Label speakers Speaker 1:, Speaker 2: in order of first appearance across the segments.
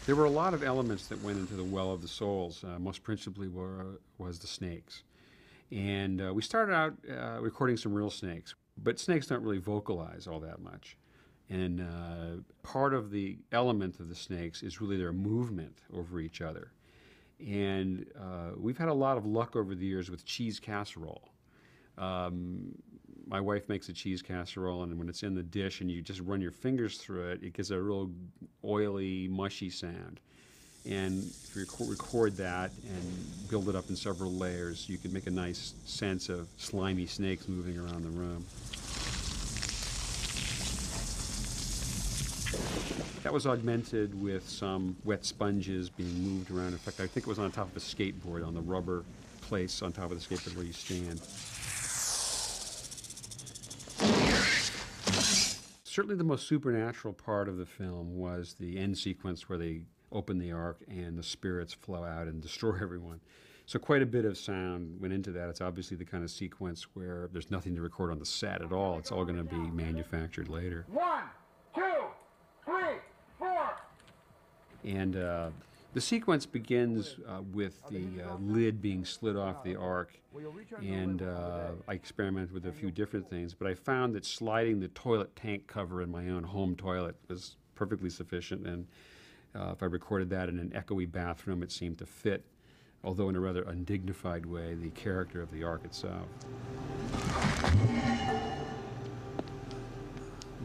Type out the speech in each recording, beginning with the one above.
Speaker 1: There were a lot of elements that went into the Well of the Souls. Most principally was the snakes. And we started out recording some real snakes, but snakes don't really vocalize all that much. And part of the element of the snakes is really their movement over each other. And we've had a lot of luck over the years with cheese casserole. My wife makes a cheese casserole, and when it's in the dish and you just run your fingers through it, it gives a real oily, mushy sound. And if you record that and build it up in several layers, you can make a nice sense of slimy snakes moving around the room. That was augmented with some wet sponges being moved around. In fact, I think it was on top of a skateboard, on the rubber place on top of the skateboard where you stand. Certainly the most supernatural part of the film was the end sequence where they open the ark and the spirits flow out and destroy everyone. So quite a bit of sound went into that. It's obviously the kind of sequence where there's nothing to record on the set at all. It's all going to be manufactured later. 1, 2, 3, 4. And the sequence begins with the lid being slid off the ark, and I experimented with a few different things, but I found that sliding the toilet tank cover in my own home toilet was perfectly sufficient, and if I recorded that in an echoey bathroom, it seemed to fit, although in a rather undignified way, the character of the ark itself.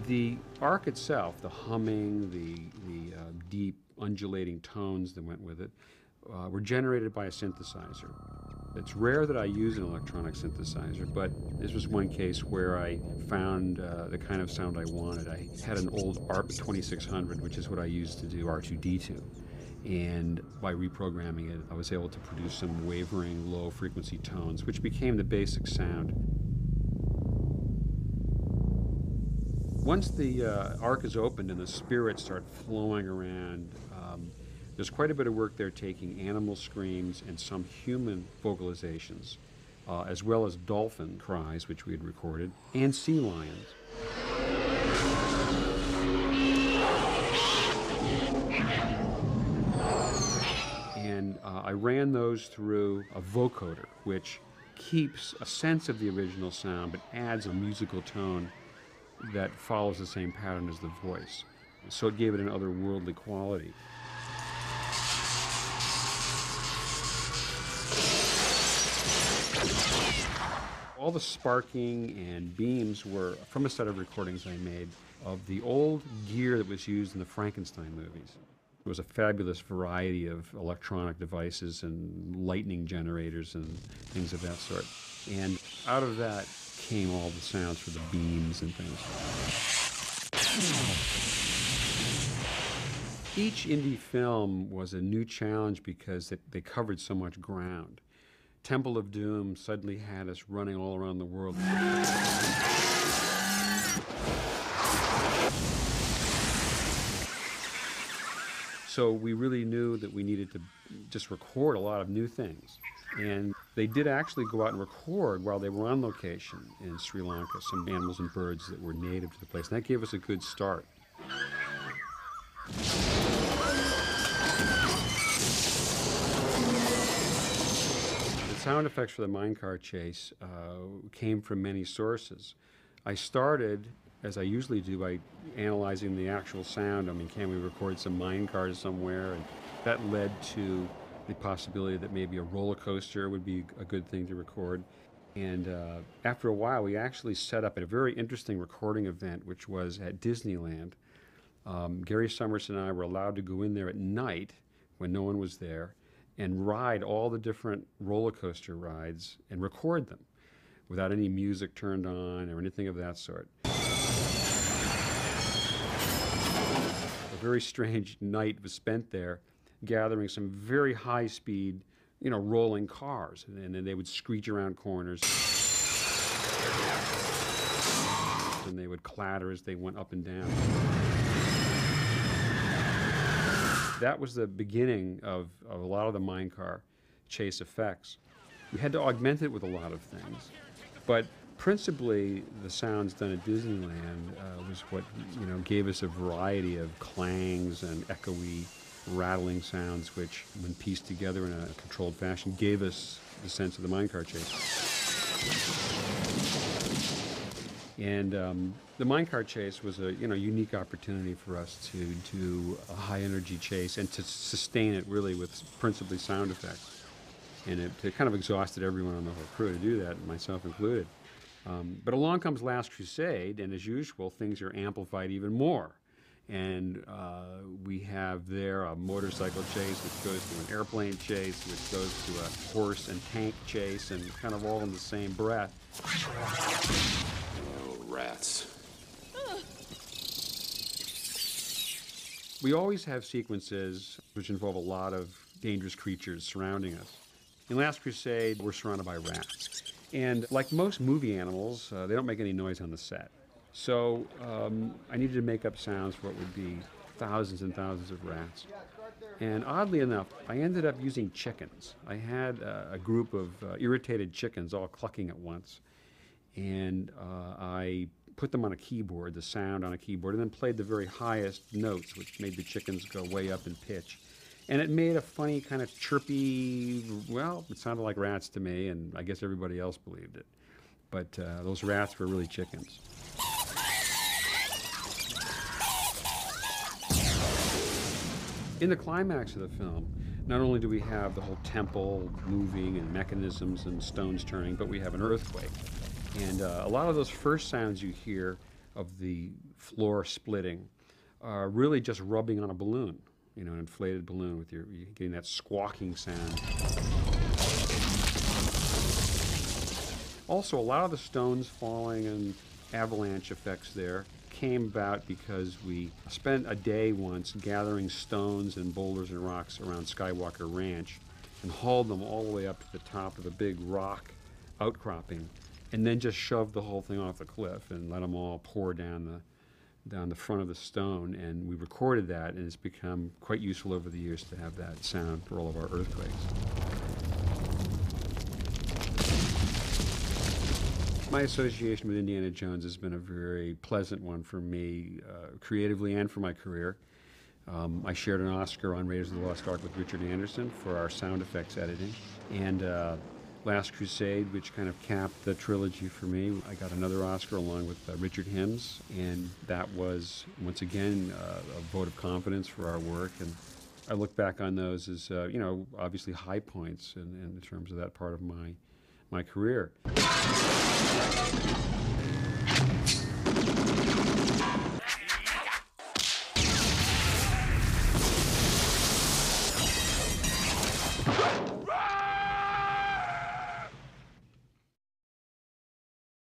Speaker 1: The ark itself, the humming, the deep undulating tones that went with it, were generated by a synthesizer. It's rare that I use an electronic synthesizer, but this was one case where I found the kind of sound I wanted. I had an old ARP 2600, which is what I used to do R2-D2. And by reprogramming it, I was able to produce some wavering low-frequency tones, which became the basic sound. Once the ark is opened and the spirits start flowing around, there's quite a bit of work there taking animal screams and some human vocalizations, as well as dolphin cries, which we had recorded, and sea lions. And I ran those through a vocoder, which keeps a sense of the original sound but adds a musical tone that follows the same pattern as the voice. So it gave it an otherworldly quality. All the sparking and beams were from a set of recordings I made of the old gear that was used in the Frankenstein movies. It was a fabulous variety of electronic devices and lightning generators and things of that sort. And out of that came all the sounds for the beams and things. Each indie film was a new challenge because they covered so much ground. Temple of Doom suddenly had us running all around the world. So we really knew that we needed to just record a lot of new things. And they did actually go out and record while they were on location in Sri Lanka, some animals and birds that were native to the place. And that gave us a good start. The sound effects for the minecart chase came from many sources. I started, as I usually do, by analyzing the actual sound. I mean, can we record some minecars somewhere? And that led to the possibility that maybe a roller coaster would be a good thing to record. And after a while, we actually set up a very interesting recording event, which was at Disneyland. Gary Summers and I were allowed to go in there at night when no one was there and ride all the different roller coaster rides and record them without any music turned on or anything of that sort. A very strange night was spent there gathering some very high-speed, rolling cars, and then they would screech around corners, and they would clatter as they went up and down. That was the beginning of a lot of the minecart chase effects. We had to augment it with a lot of things, but principally the sounds done at Disneyland was what gave us a variety of clangs and echoey rattling sounds, which, when pieced together in a controlled fashion, gave us the sense of the minecart chase. And the minecart chase was a unique opportunity for us to do a high-energy chase and to sustain it really with principally sound effects. And it kind of exhausted everyone on the whole crew to do that, myself included. But along comes Last Crusade, and as usual, things are amplified even more. And we have there a motorcycle chase, which goes to an airplane chase, which goes to a horse and tank chase, and kind of all in the same breath.
Speaker 2: Oh, rats.
Speaker 1: We always have sequences which involve a lot of dangerous creatures surrounding us. In Last Crusade, we're surrounded by rats. And like most movie animals, they don't make any noise on the set. So I needed to make up sounds for what would be thousands and thousands of rats. And oddly enough, I ended up using chickens. I had a group of irritated chickens all clucking at once. And I put them on a keyboard, the sound on a keyboard, and then played the very highest notes, which made the chickens go way up in pitch. And it made a funny kind of chirpy, well, it sounded like rats to me, and I guess everybody else believed it. But those rats were really chickens. In the climax of the film, not only do we have the whole temple moving and mechanisms and stones turning, but we have an earthquake. And a lot of those first sounds you hear of the floor splitting are really just rubbing on a balloon. An inflated balloon with you're getting that squawking sound. Also, a lot of the stones falling and avalanche effects there came about because we spent a day once gathering stones and boulders and rocks around Skywalker Ranch and hauled them all the way up to the top of the big rock outcropping, and then just shoved the whole thing off the cliff and let them all pour down the front of the stone, and we recorded that, and it's become quite useful over the years to have that sound for all of our earthquakes. My association with Indiana Jones has been a very pleasant one for me, creatively and for my career. I shared an Oscar on Raiders of the Lost Ark with Richard Anderson for our sound effects editing, and Last Crusade, which kind of capped the trilogy for me. I got another Oscar along with Richard Hims, and that was, once again, a vote of confidence for our work. And I look back on those as, obviously high points in terms of that part of my career.